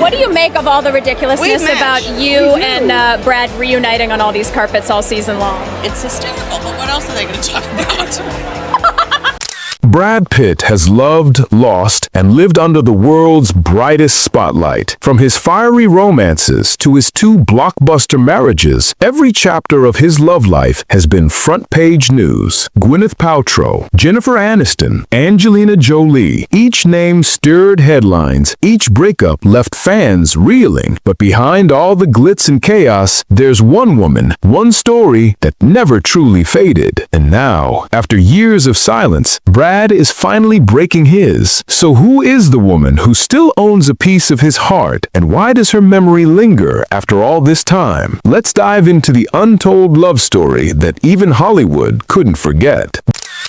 What do you make of all the ridiculousness about you and Brad reuniting on all these carpets all season long? It's hysterical, but what else are they going to talk about? Brad Pitt has loved, lost, and lived under the world's brightest spotlight. From his fiery romances to his two blockbuster marriages, every chapter of his love life has been front-page news. Gwyneth Paltrow, Jennifer Aniston, Angelina Jolie, each name stirred headlines. Each breakup left fans reeling. But behind all the glitz and chaos, there's one woman, one story that never truly faded. And now, after years of silence, Brad is finally breaking his. So who is the woman who still owns a piece of his heart, and why does her memory linger after all this time? Let's dive into the untold love story that even Hollywood couldn't forget.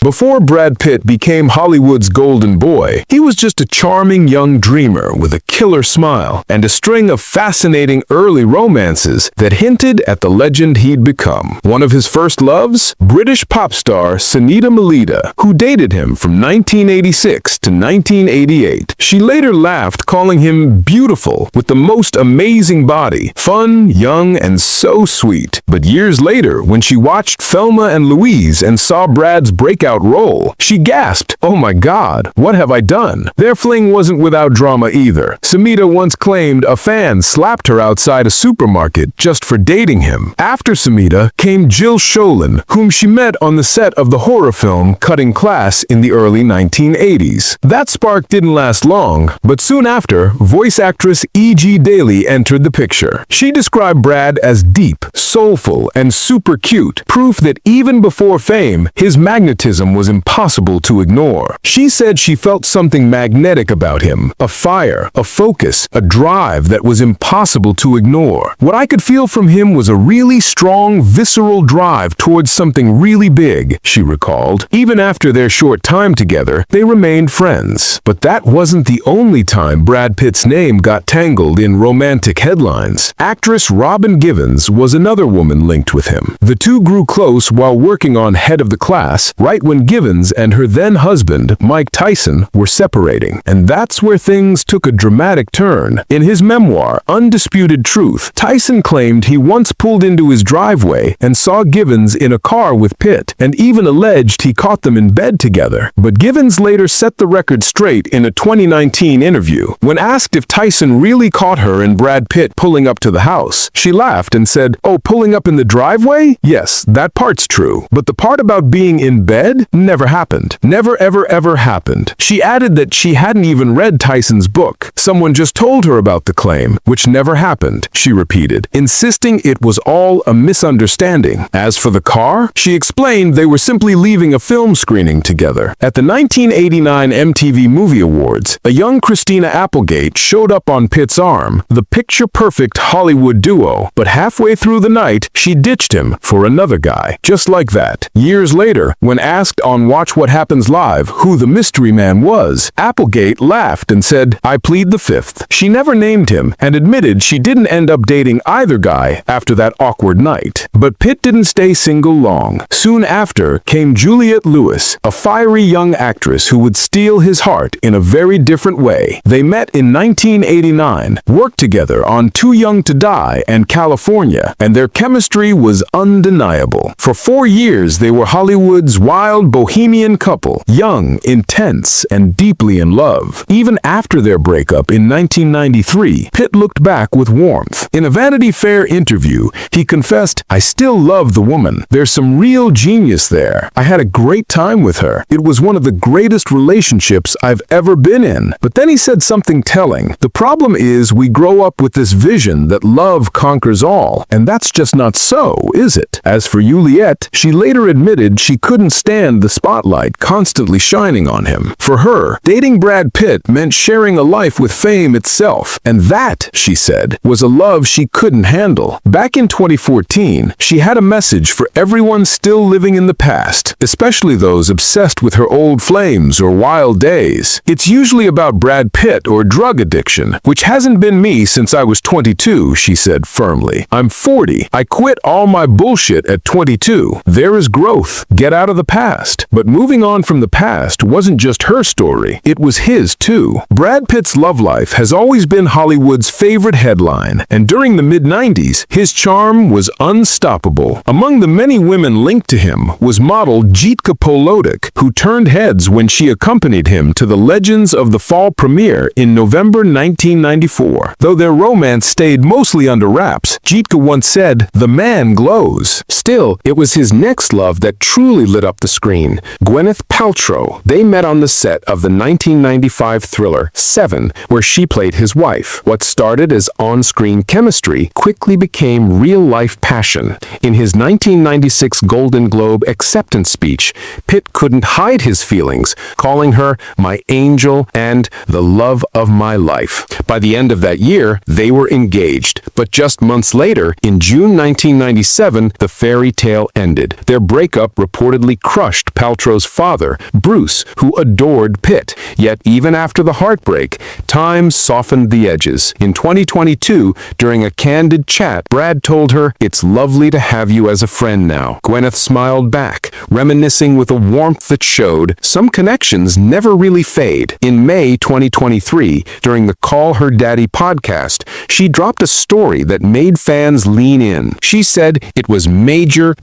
Before Brad Pitt became Hollywood's golden boy, he was just a charming young dreamer with a killer smile and a string of fascinating early romances that hinted at the legend he'd become. One of his first loves? British pop star Sunita Melita, who dated him from 1986 to 1988. She later laughed, calling him beautiful, with the most amazing body, fun, young, and so sweet. But years later, when she watched Thelma and Louise and saw Brad's breakout role, she gasped, "Oh my God, what have I done?" Their fling wasn't without drama either. Sunita once claimed a fan slapped her outside a supermarket just for dating him. After Sunita came Jill Sholin, whom she met on the set of the horror film Cutting Class in the early 1980s. That spark didn't last long, but soon after, voice actress E.G. Daly entered the picture. She described Brad as deep, soulful, and super cute, proof that even before fame, his magnetism was impossible to ignore. She said she felt something magnetic about him, a fire, a focus, a drive that was impossible to ignore. What I could feel from him was a really strong, visceral drive towards something really big, she recalled. Even after their short time together, they remained friends. But that wasn't the only time Brad Pitt's name got tangled in romantic headlines. Actress Robin Givens was another woman linked with him. The two grew close while working on Head of the Class, right when Givens and her then-husband, Mike Tyson, were separating. And that's where things took a dramatic turn. In his memoir, Undisputed Truth, Tyson claimed he once pulled into his driveway and saw Givens in a car with Pitt, and even alleged he caught them in bed together. But Givens later set the record straight in a 2019 interview. When asked if Tyson really caught her and Brad Pitt pulling up to the house, she laughed and said, "Oh, pulling up in the driveway? Yes, that part's true. But the part about being in bed? Never happened. Never ever happened." She added that she hadn't even read Tyson's book. Someone just told her about the claim, which never happened, she repeated, insisting it was all a misunderstanding. As for the car, she explained they were simply leaving a film screening together. At the 1989 MTV Movie Awards, a young Christina Applegate showed up on Pitt's arm, the picture-perfect Hollywood duo, but halfway through the night, she ditched him for another guy. Just like that. Years later, when asked on Watch What Happens Live who the mystery man was, Applegate laughed and said, "I plead the fifth." She never named him and admitted she didn't end up dating either guy after that awkward night. But Pitt didn't stay single long. Soon after came Juliette Lewis, a fiery young actress who would steal his heart in a very different way. They met in 1989, worked together on Too Young to Die and California, and their chemistry was undeniable. For 4 years, they were Hollywood's wild bohemian couple, young, intense, and deeply in love. Even after their breakup in 1993, Pitt looked back with warmth. In a Vanity Fair interview, he confessed, "I still love the woman. There's some real genius there. I had a great time with her. It was one of the greatest relationships I've ever been in." But then he said something telling. "The problem is we grow up with this vision that love conquers all, and that's just not so, is it?" As for Juliette, she later admitted she couldn't stand the spotlight constantly shining on him. For her, dating Brad Pitt meant sharing a life with fame itself, and that, she said, was a love she couldn't handle. Back in 2014, she had a message for everyone still living in the past, especially those obsessed with her old flames or wild days. "It's usually about Brad Pitt or drug addiction, which hasn't been me since I was 22, she said firmly. "I'm 40. I quit all my bullshit at 22. There is growth. Get out of the past." past. But moving on from the past wasn't just her story, it was his too. Brad Pitt's love life has always been Hollywood's favorite headline, and during the mid-90s, his charm was unstoppable. Among the many women linked to him was model Jitka Polodik, who turned heads when she accompanied him to the Legends of the Fall premiere in November 1994. Though their romance stayed mostly under wraps, Jitka once said, "The man glows." Still, it was his next love that truly lit up the screen. Gwyneth Paltrow. They met on the set of the 1995 thriller Seven, where she played his wife. What started as on-screen chemistry quickly became real-life passion. In his 1996 Golden Globe acceptance speech, Pitt couldn't hide his feelings, calling her "my angel" and "the love of my life." By the end of that year, they were engaged. But just months later, in June 1997, the fairy tale ended. Their breakup reportedly crushed Paltrow's father, Bruce, who adored Pitt. Yet even after the heartbreak, time softened the edges. In 2022, during a candid chat, Brad told her, "It's lovely to have you as a friend now." Gwyneth smiled back, reminiscing with a warmth that showed some connections never really fade. In May 2023, during the Call Her Daddy podcast, she dropped a story that made fans lean in. She said it was major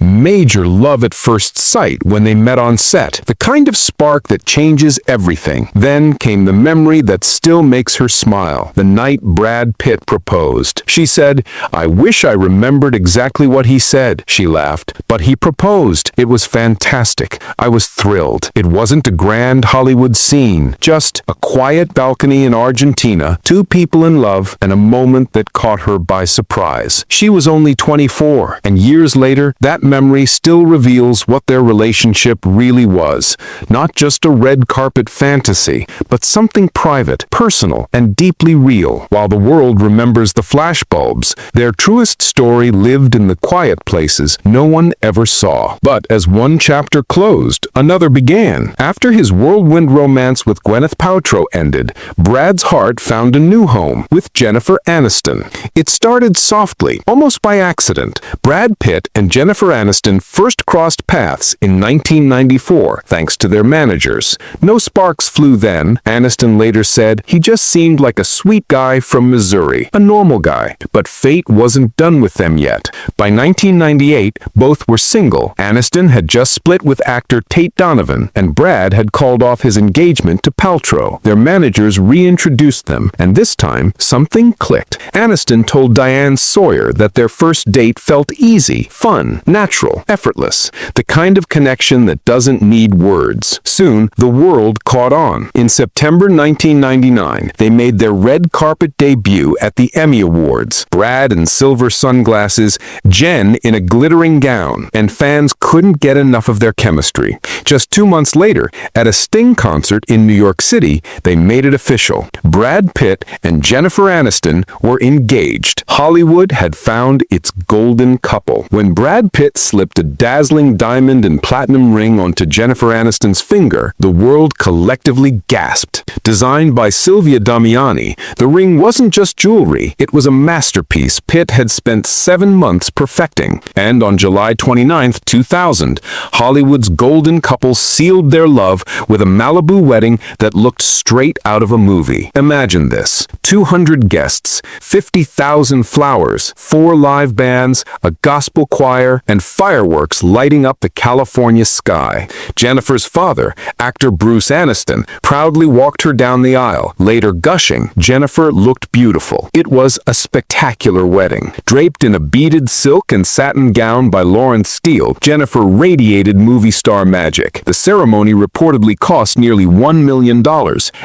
love at first sight when they met on set, the kind of spark that changes everything. Then came the memory that still makes her smile, the night Brad Pitt proposed. She said, "I wish I remembered exactly what he said," she laughed. "But he proposed. It was fantastic. I was thrilled. It wasn't a grand Hollywood scene, just a quiet balcony in Argentina, two people in love, and a moment that caught her by surprise." She was only 24, and years later, that memory still reveals what their relationship really was. Not just a red carpet fantasy, but something private, personal, and deeply real. While the world remembers the flashbulbs, their truest story lived in the quiet places no one ever saw. But as one chapter closed, another began. After his whirlwind romance with Gwyneth Paltrow ended, Brad's heart found a new home with Jennifer Aniston. It started softly, almost by accident. Brad Pitt and Jennifer Aniston first crossed paths in 1994, thanks to their managers. No sparks flew then. Aniston later said, "He just seemed like a sweet guy from Missouri, a normal guy." But fate wasn't done with them yet. By 1998, both were single. Aniston had just split with actor Tate Donovan, and Brad had called off his engagement to Paltrow. Their managers reintroduced them, and this time, something clicked. Aniston told Diane Sawyer that their first date felt easy, fun, natural, effortless, the kind of connection that doesn't need words. Soon, the world caught on. In September 1999, they made their red carpet debut at the Emmy Awards. Brad in silver sunglasses, Jen in a glittering gown, and fans couldn't get enough of their chemistry. Just 2 months later, at a Sting concert in New York City, they made it official. Brad Pitt and Jennifer Aniston were engaged. Hollywood had found its golden couple. When Brad Pitt slipped a dazzling diamond and platinum ring onto Jennifer Aniston's finger, the world collectively gasped. Designed by Silvia Damiani, the ring wasn't just jewelry, it was a masterpiece Pitt had spent 7 months perfecting. And on July 29, 2000, Hollywood's golden couple sealed their love with a Malibu wedding that looked straight out of a movie. Imagine this: 200 guests, 50,000 flowers, 4 live bands, a gospel choir, and fireworks lighting up the California sky. Jennifer's father, actor Bruce Aniston, proudly walked her down the aisle, later gushing, "Jennifer looked beautiful." It was a spectacular wedding. Draped in a beaded silk and satin gown by Lauren Steele, Jennifer radiated movie star magic. The ceremony reportedly cost nearly $1 million,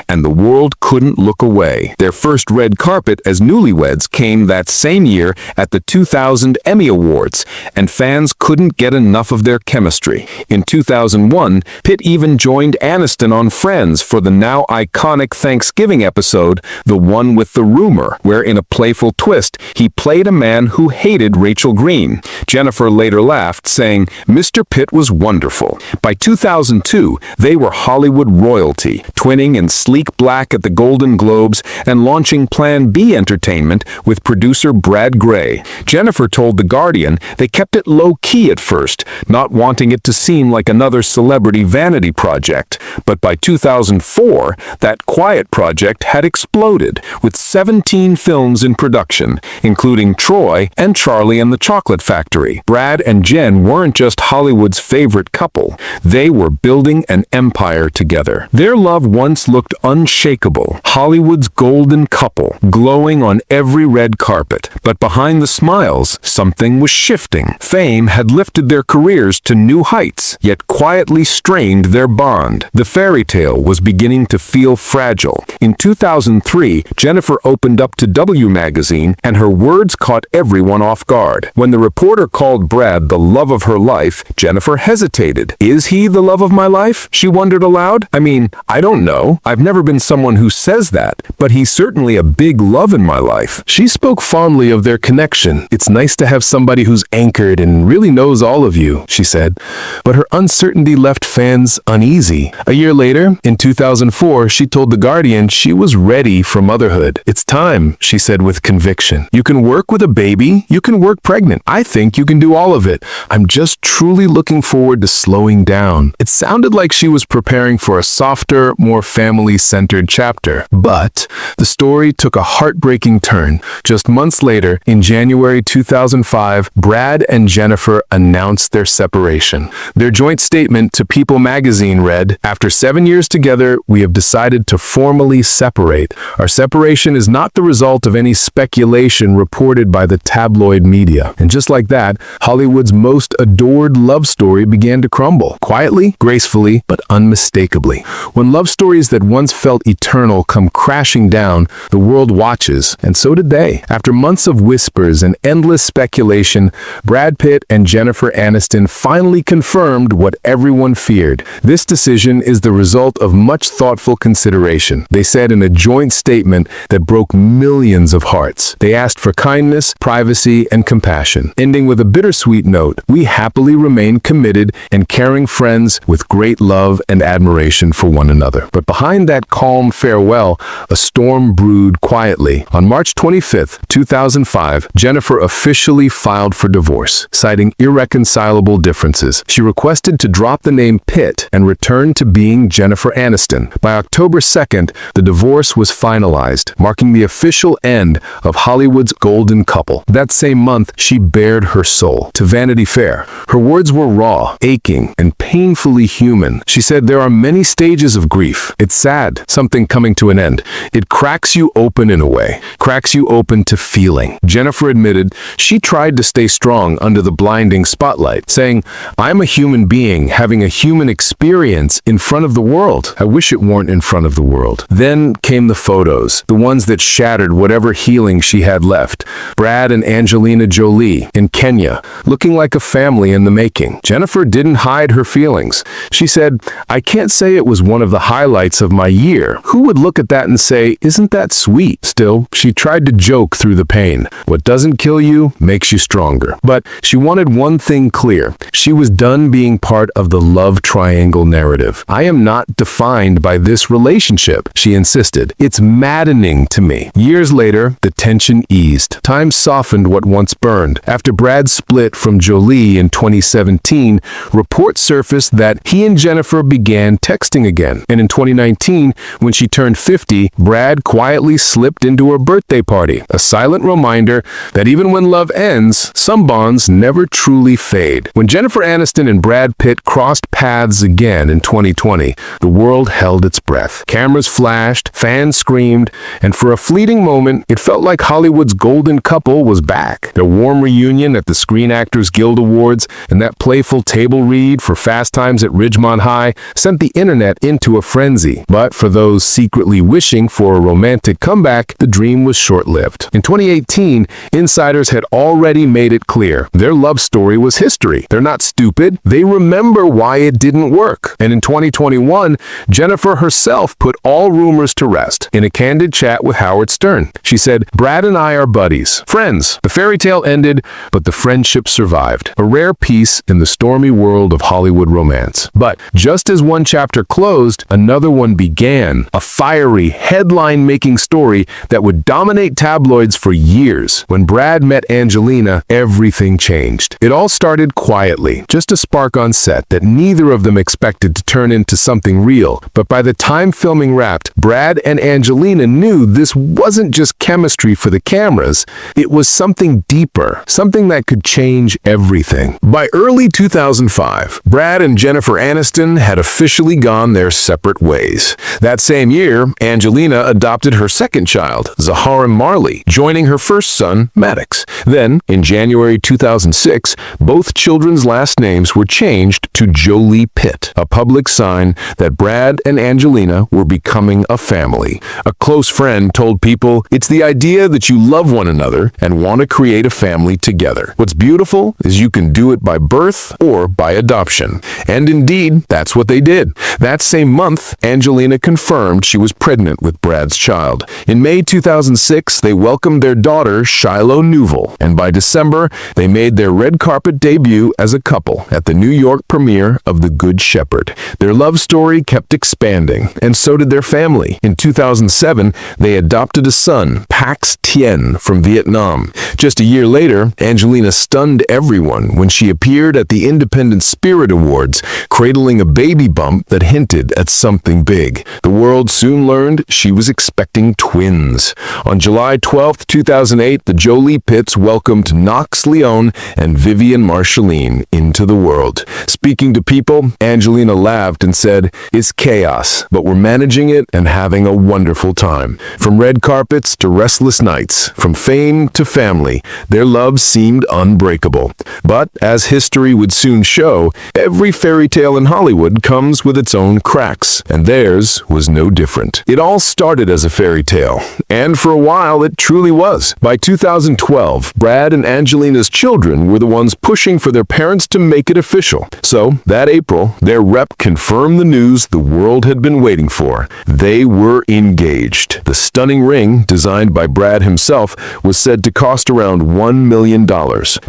and the world couldn't look away. Their first red carpet as newlyweds came that same year at the 2000 Emmy Awards, and fans couldn't get enough of their chemistry. In 2001, Pitt even joined Aniston on Friends for the now iconic Thanksgiving episode, The One with the Rumor, where in a playful twist, he played a man who hated Rachel Green. Jennifer later laughed, saying, "Mr. Pitt was wonderful." By 2002, they were Hollywood royalty, twinning in sleek black at the Golden Globes and launching Plan B Entertainment Entertainment with producer Brad Gray. Jennifer told The Guardian they kept it low-key at first, not wanting it to seem like another celebrity vanity project. But by 2004, that quiet project had exploded, with 17 films in production, including Troy and Charlie and the Chocolate Factory. Brad and Jen weren't just Hollywood's favorite couple. They were building an empire together. Their love once looked unshakable, Hollywood's golden couple, glowing on every red carpet. But behind the smiles, something was shifting. Fame had lifted their careers to new heights, yet quietly strained their bond. The fairy tale was beginning to feel fragile. In 2003, Jennifer opened up to W magazine, and her words caught everyone off guard. When the reporter called Brad the love of her life, Jennifer hesitated. Is he the love of my life? She wondered aloud. I mean, I don't know. I've never been someone who says that, but he's certainly a big love in my life. She spoke fondly of their connection. It's nice to have somebody who's anchored and really knows all of you, she said. But her uncertainty left fans uneasy. A year later, in 2004, she told The Guardian she was ready for motherhood. It's time, she said with conviction. You can work with a baby, you can work pregnant. I think you can do all of it. I'm just truly looking forward to slowing down. It sounded like she was preparing for a softer, more family-centered chapter. But the story took a heartbreaking turn. Just months later, in January 2005, Brad and Jennifer announced their separation. Their joint statement to People magazine read, "After 7 years together, we have decided to formally separate. Our separation is not the result of any speculation reported by the tabloid media." And just like that, Hollywood's most adored love story began to crumble. Quietly, gracefully, but unmistakably. When love stories that once felt eternal come crashing down, the world watches, and so did they. After months of whispers and endless speculation, Brad Pitt and Jennifer Aniston finally confirmed what everyone feared. This decision is the result of much thoughtful consideration, they said in a joint statement that broke millions of hearts. They asked for kindness, privacy, and compassion, ending with a bittersweet note. "We happily remain committed and caring friends with great love and admiration for one another." But behind that calm farewell, a storm brewed quietly. On March 25th, 2005, Jennifer officially filed for divorce, citing irreconcilable differences. She requested to drop the name Pitt and return to being Jennifer Aniston. By October 2nd, the divorce was finalized, marking the official end of Hollywood's golden couple. That same month, she bared her soul to Vanity Fair. Her words were raw, aching, and painfully human. She said, "There are many stages of grief. It's sad, something coming to an end. It cracks you open in a way, cracks you open to feeling." Jennifer admitted she tried to stay strong under the blinding spotlight, saying, "I'm a human being having a human experience in front of the world. I wish it weren't in front of the world." Then came the photos, the ones that shattered whatever healing she had left. Brad and Angelina Jolie in Kenya, looking like a family in the making. Jennifer didn't hide her feelings. She said, "I can't say it was one of the highlights of my year. Who would look at that and say, isn't that sweet?" Still, she tried to joke through the pain. What doesn't kill you makes you stronger. But she wanted one thing clear. She was done being part of the love triangle narrative. "I am not defined by this relationship," she insisted. "It's maddening to me." Years later, the tension eased. Time softened what once burned. After Brad split from Jolie in 2017, reports surfaced that he and Jennifer began texting again. And in 2019, when she turned 50, Brad quietly slipped into her birthday party, a silent reminder that even when love ends, some bonds never truly fade. When Jennifer Aniston and Brad Pitt crossed paths again in 2020, the world held its breath. Cameras flashed, fans screamed, and for a fleeting moment, it felt like Hollywood's golden couple was back. Their warm reunion at the Screen Actors Guild Awards and that playful table read for Fast Times at Ridgemont High sent the internet into a frenzy. But for those secretly wishing for a romantic comeback, the dream was short-lived. In 2018, insiders had already made it clear their love story was history. They're not stupid. They remember why it didn't work. And in 2021, Jennifer herself put all rumors to rest in a candid chat with Howard Stern. She said, "Brad and I are buddies, friends. The fairy tale ended, but the friendship survived. A rare piece in the stormy world of Hollywood romance." But just as one chapter closed, another one began. A fiery, headline-making story that would dominate dominate tabloids for years. When Brad met Angelina, everything changed. It all started quietly, just a spark on set that neither of them expected to turn into something real. But by the time filming wrapped, Brad and Angelina knew this wasn't just chemistry for the cameras. It was something deeper, something that could change everything. By early 2005, Brad and Jennifer Aniston had officially gone their separate ways. That same year, Angelina adopted her second child, Zaharam Marley, joining her first son, Maddox. Then, in January 2006, both children's last names were changed to Jolie Pitt, a public sign that Brad and Angelina were becoming a family. A close friend told people, "It's the idea that you love one another and want to create a family together. What's beautiful is you can do it by birth or by adoption." And indeed, that's what they did. That same month, Angelina confirmed she was pregnant with Brad's child. In May 2006, they welcomed their daughter, Shiloh Newell, and by December, they made their red carpet debut as a couple at the New York premiere of The Good Shepherd. Their love story kept expanding, and so did their family. In 2007, they adopted a son, Pax Tien, from Vietnam. Just a year later, Angelina stunned everyone when she appeared at the Independent Spirit Awards, cradling a baby bump that hinted at something big. The world soon learned she was expecting twins. On July 12, 2008, the Jolie Pitts welcomed Knox Leone and Vivian Marceline into the world. Speaking to people, Angelina laughed and said, "It's chaos, but we're managing it and having a wonderful time." From red carpets to restless nights, from fame to family, their love seemed unbreakable. But as history would soon show, every fairy tale in Hollywood comes with its own cracks, and theirs was no different. It all started as a fairy tale, and for a while it truly was. By 2012, Brad and Angelina's children were the ones pushing for their parents to make it official. So, that April, their rep confirmed the news the world had been waiting for. They were engaged. The stunning ring, designed by Brad himself, was said to cost around $1 million.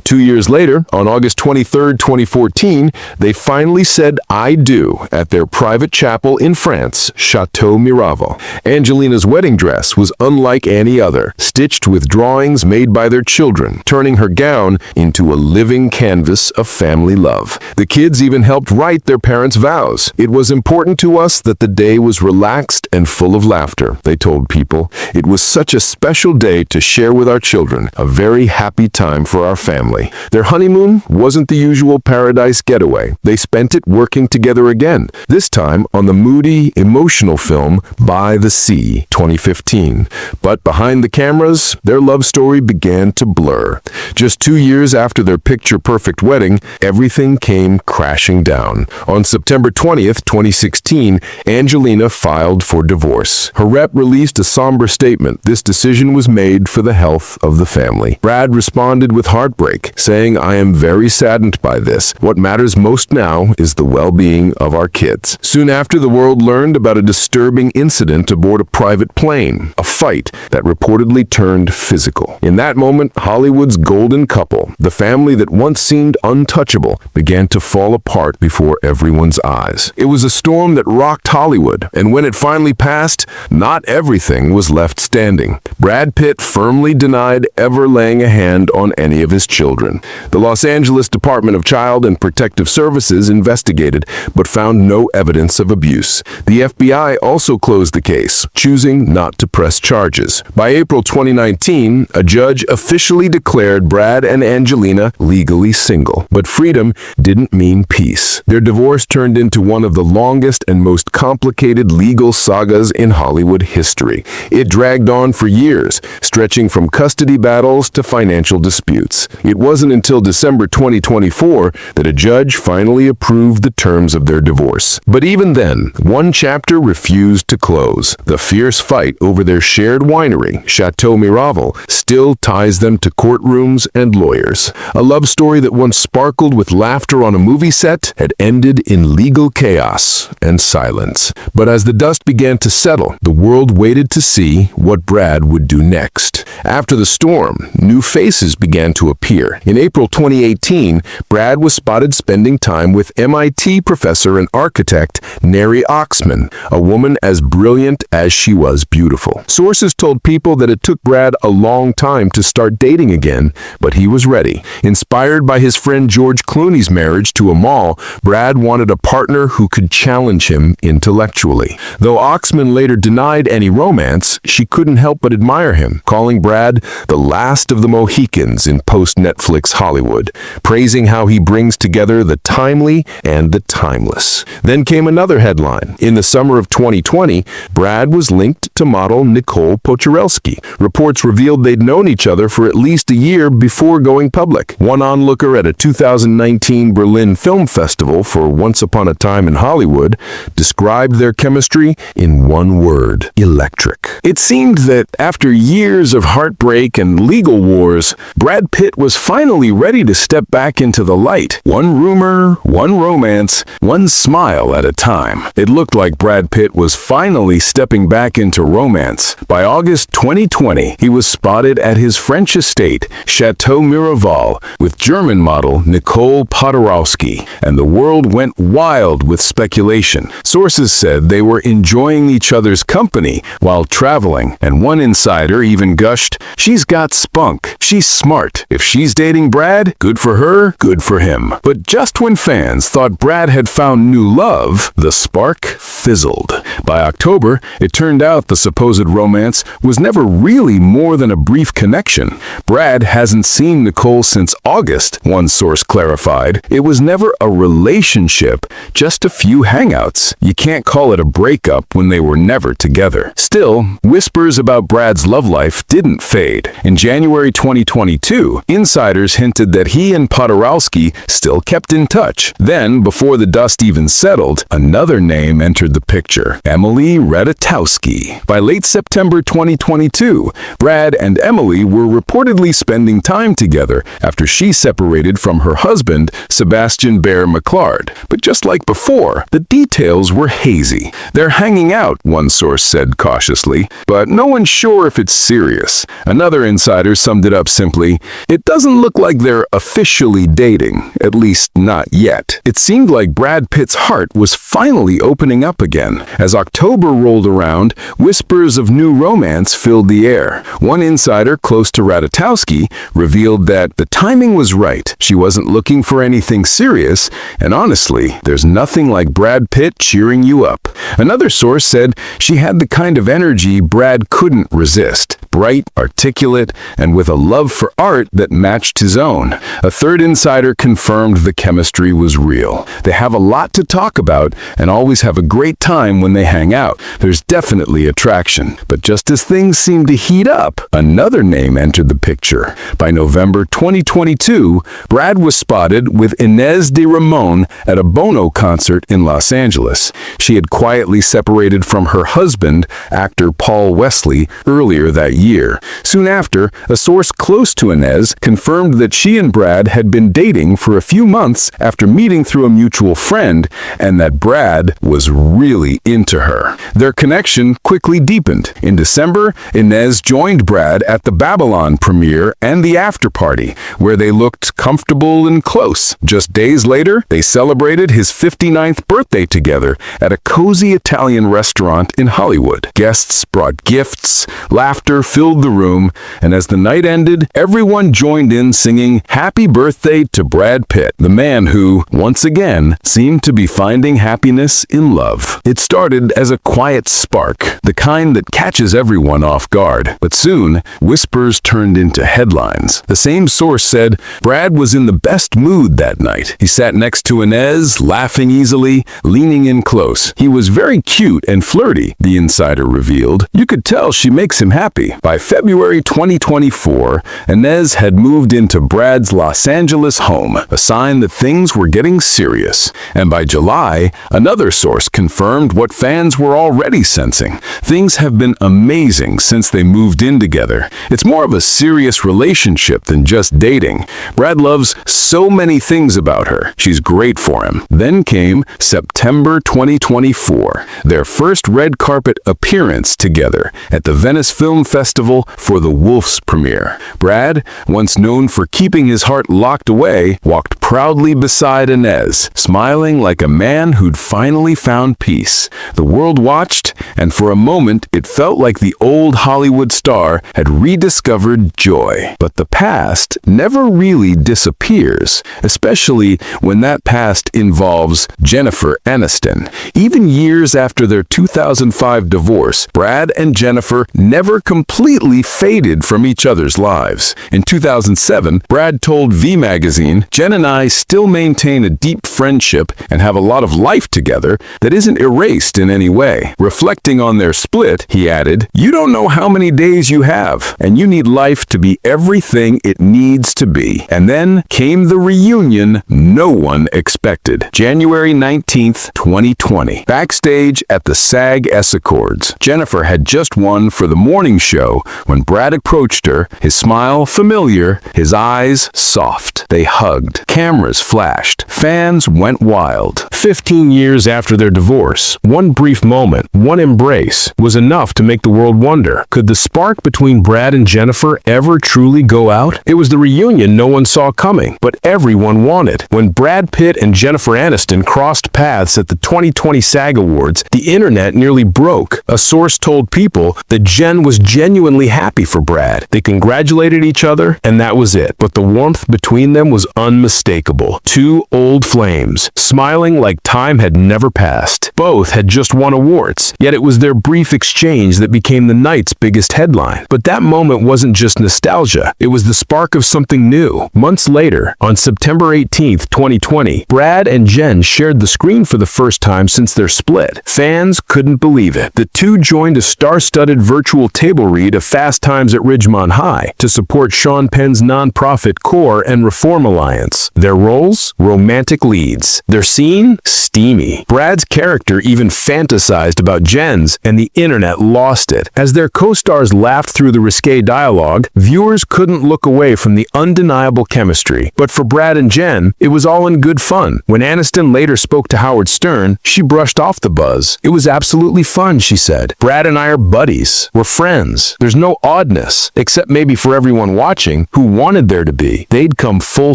2 years later, on August 23, 2014, they finally said "I do" at their private chapel in France, Chateau Miraval. Angelina's wedding dress was unlike any other, stitched with drawings made by their children, turning her gown into a living canvas of family love. The kids even helped write their parents' vows. "It was important to us that the day was relaxed and full of laughter," they told people. "It was such a special day to share with our children, a very happy time for our family." Their honeymoon wasn't the usual paradise getaway. They spent it working together again, this time on the moody, emotional film By the Sea, 2015. But behind the cameras, their love story began to blur. Just 2 years after their picture-perfect wedding, everything came crashing down. On September 20th, 2016, Angelina filed for divorce. Her rep released a somber statement. This decision was made for the health of the family. Brad responded with heartbreak, saying, "I am very saddened by this. What matters most now is the well-being of our kids." Soon after, the world learned about a disturbing incident aboard a private plane, a fight that reportedly turned physical. In that moment, Hollywood's golden couple, the family that once seemed untouchable, began to fall apart before everyone's eyes. It was a storm that rocked Hollywood, and when it finally passed, not everything was left standing. Brad Pitt firmly denied ever laying a hand on any of his children. The Los Angeles Department of Child and Protective Services investigated, but found no evidence of abuse. The FBI also closed the case, choosing not to press charges. By April 2019, a judge officially declared Brad and Angelina legally single. But freedom didn't mean peace. Their divorce turned into one of the longest and most complicated legal sagas in Hollywood history. It dragged on for years, stretching from custody battles to financial disputes. It wasn't until December 2024 that a judge finally approved the terms of their divorce. But even then, one chapter refused to close. The fierce fight over their shared winery, Chateau Miraval, still ties them to courtrooms and lawyers. A love story that once sparkled with laughter on a movie set had ended in legal chaos and silence. But as the dust began to settle, the world waited to see what Brad would do next. After the storm, new faces began to appear. In April 2018, Brad was spotted spending time with MIT professor and architect Neri Oxman, a woman as brilliant as she was beautiful. Sources told people that it took Brad a long time to start dating again, but he was ready. Inspired by his friend George Clooney's marriage to Amal, Brad wanted a partner who could challenge him intellectually. Though Oxman later denied any romance, she couldn't help but admire him, calling Brad the last of the Mohicans in post-Netflix Hollywood, praising how he brings together the timely and the timeless. Then came another headline. In the summer of 2020, Brad was linked to model Nicole Pochurelski. Reports revealed they'd known each other for at least a year before going public. One onlooker at a 2019 Berlin Film Festival for Once Upon a Time in Hollywood described their chemistry in one word: electric. It seemed that after years of heartbreak and legal wars, Brad Pitt was finally ready to step back into the light. One rumor, one romance, one smile at a time. It looked like Brad Pitt was finally stepping back into romance. By August 2020, he was spotted at his French estate, Chateau Miraval, with German model Nicole Podorowski, and the world went wild with speculation. Sources said they were enjoying each other's company while traveling, and one insider even gushed, "She's got spunk. She's smart. If she's dating Brad, good for her, good for him." But just when fans thought Brad had found new love, the spark fizzled. By October, it turned out the supposed romance was never really more than a brief connection. Brad hasn't seen Nicole since August, one source clarified. It was never a relationship, just a few hangouts. You can't call it a breakup when they were never together. Still, whispers about Brad's love life didn't fade. In January 2022, insiders hinted that he and Podorowski still kept in touch. Then, before the dust even settled, another name entered the picture: Emily Ratajkowski. By late September 2022, Brad and Emily were reportedly spending time together after she separated from her husband, Sebastian Bear McLard. But just like before, the details were hazy. They're hanging out, one source said cautiously, but no one's sure if it's serious. Another insider summed it up simply: "It doesn't look like they're officially dating, at least not yet." It seemed like Brad Pitt's heart was finally opening up again. As October rolled around, whispers of new romance filled the air. One insider close to Ratajkowski revealed that the timing was right. She wasn't looking for anything serious, and honestly, there's nothing like Brad Pitt cheering you up. Another source said she had the kind of energy Brad couldn't resist. Bright, articulate, and with a love for art that matched his own. A third insider confirmed the chemistry was real. They have a lot to talk about and always have a great time when they hang out. There's definitely attraction. But just as things seemed to heat up, another name entered the picture. By November 2022, Brad was spotted with Inez de Ramon at a Bono concert in Los Angeles. She had quietly separated from her husband, actor Paul Wesley, earlier that year. Soon after, a source close to Inez confirmed that she and Brad had been dating for a few months after meeting through a mutual friend, and that Brad was really into her. Their connection quickly deepened. In December, Inez joined Brad at the Babylon premiere and the after party, where they looked comfortable and close. Just days later, they celebrated his 59th birthday together at a cozy Italian restaurant in Hollywood. Guests brought gifts, laughter filled the room, and as the night ended, everyone joined in singing "Happy Birthday" to Brad Pitt, the man who, once again, seemed to be finding happiness in love. It started as a quiet spark, the kind that catches everyone off guard. But soon, whispers turned into headlines. The same source said Brad was in the best mood that night. He sat next to Inez, laughing easily, leaning in close. He was very cute and flirty, the insider revealed. You could tell she makes him happy. By February 2024, Inez had moved into Brad's Los Angeles home, a sign that things were getting serious. And by July, another source confirmed what fans were already sensing. Things have been amazing since they moved in together. It's more of a serious relationship than just dating. Brad loves so many things about her. She's great for him. Then came September 2024, their first red carpet appearance together at the Venice Film Festival festival for the Wolf's premiere. Brad, once known for keeping his heart locked away, walked proudly beside Inez, smiling like a man who'd finally found peace. The world watched, and for a moment it felt like the old Hollywood star had rediscovered joy. But the past never really disappears, especially when that past involves Jennifer Aniston. Even years after their 2005 divorce, Brad and Jennifer never completely faded from each other's lives. In 2007, Brad told V Magazine, "Jen and I still maintain a deep friendship and have a lot of life together that isn't erased in any way." Reflecting on their split, he added, "You don't know how many days you have, and you need life to be everything it needs to be." And then came the reunion no one expected. January 19th, 2020. Backstage at the SAG Awards, Jennifer had just won for the morning show when Brad approached her, his smile familiar, his eyes soft. They hugged. Cameras flashed. Fans went wild. 15 years after their divorce, one brief moment, one embrace, was enough to make the world wonder. Could the spark between Brad and Jennifer ever truly go out? It was the reunion no one saw coming, but everyone wanted. When Brad Pitt and Jennifer Aniston crossed paths at the 2020 SAG Awards, the internet nearly broke. A source told people that Jen was genuinely happy for Brad. They congratulated each other, and that was it. But the warmth between them was unmistakable. Two old flames, smiling like time had never passed. Both had just won awards, yet it was their brief exchange that became the night's biggest headline. But that moment wasn't just nostalgia, it was the spark of something new. Months later, on September 18th, 2020, Brad and Jen shared the screen for the first time since their split. Fans couldn't believe it. The two joined a star-studded virtual table read of Fast Times at Ridgemont High to support Sean Penn's nonprofit Core and Reform Alliance. Their roles? Romantic leads. Their scene? Steamy. Brad's character even fantasized about Jen's, and the internet lost it. As their co-stars laughed through the risque dialogue, viewers couldn't look away from the undeniable chemistry. But for Brad and Jen, it was all in good fun. When Aniston later spoke to Howard Stern, she brushed off the buzz. "It was absolutely fun," she said. "Brad and I are buddies. We're friends. There's no oddness, except maybe for everyone watching who wanted there to be." They'd come full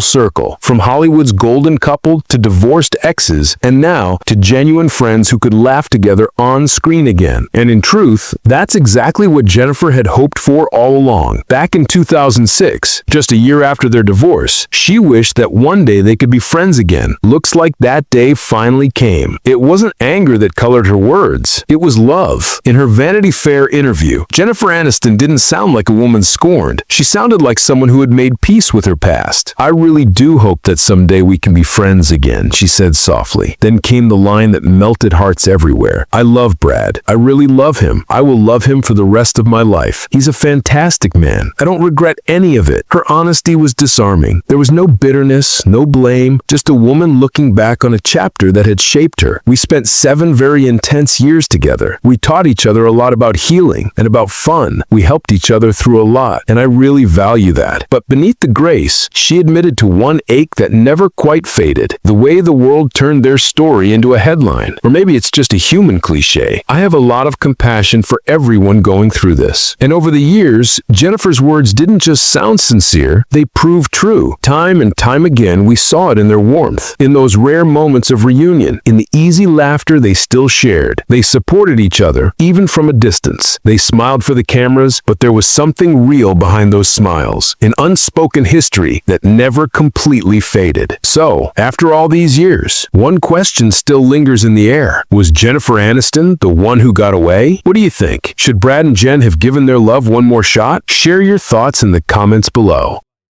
circle, from Hollywood's golden couple to divorced exes, and now to genuine friends who could laugh together on screen again. And in truth, that's exactly what Jennifer had hoped for all along. Back in 2006, just a year after their divorce, she wished that one day they could be friends again. Looks like that day finally came. It wasn't anger that colored her words. It was love. In her Vanity Fair interview, Jennifer Aniston didn't sound like a woman scorned. She sounded like someone who had made peace with her past. "I really do hope that someday we can be friends again," she said softly. Then came the line that melted hearts everywhere. "I love Brad. I really love him. I will love him for the rest of my life. He's a fantastic man. I don't regret any of it." Her honesty was disarming. There was no bitterness, no blame, just a woman looking back on a chapter that had shaped her. "We spent 7 very intense years together. We taught each other a lot about healing and about fun. We helped each other through a lot, and I really value that." But beneath the grace, she admitted to one ache that never quite faded: the way the world turned their story into a headline. Or maybe it's just a human cliche. I have a lot of compassion for everyone going through this. And over the years, Jennifer's words didn't just sound sincere, they proved true. Time and time again, we saw it in their warmth, in those rare moments of reunion, in the easy laughter they still shared. They supported each other, even from a distance. They smiled for the cameras, but there was something real behind those smiles, an unspoken history that never completely faded. So, after all these years, one question still lingers in the air. Was Jennifer Aniston the one who got away? What do you think? Should Brad and Jen have given their love one more shot? Share your thoughts in the comments below.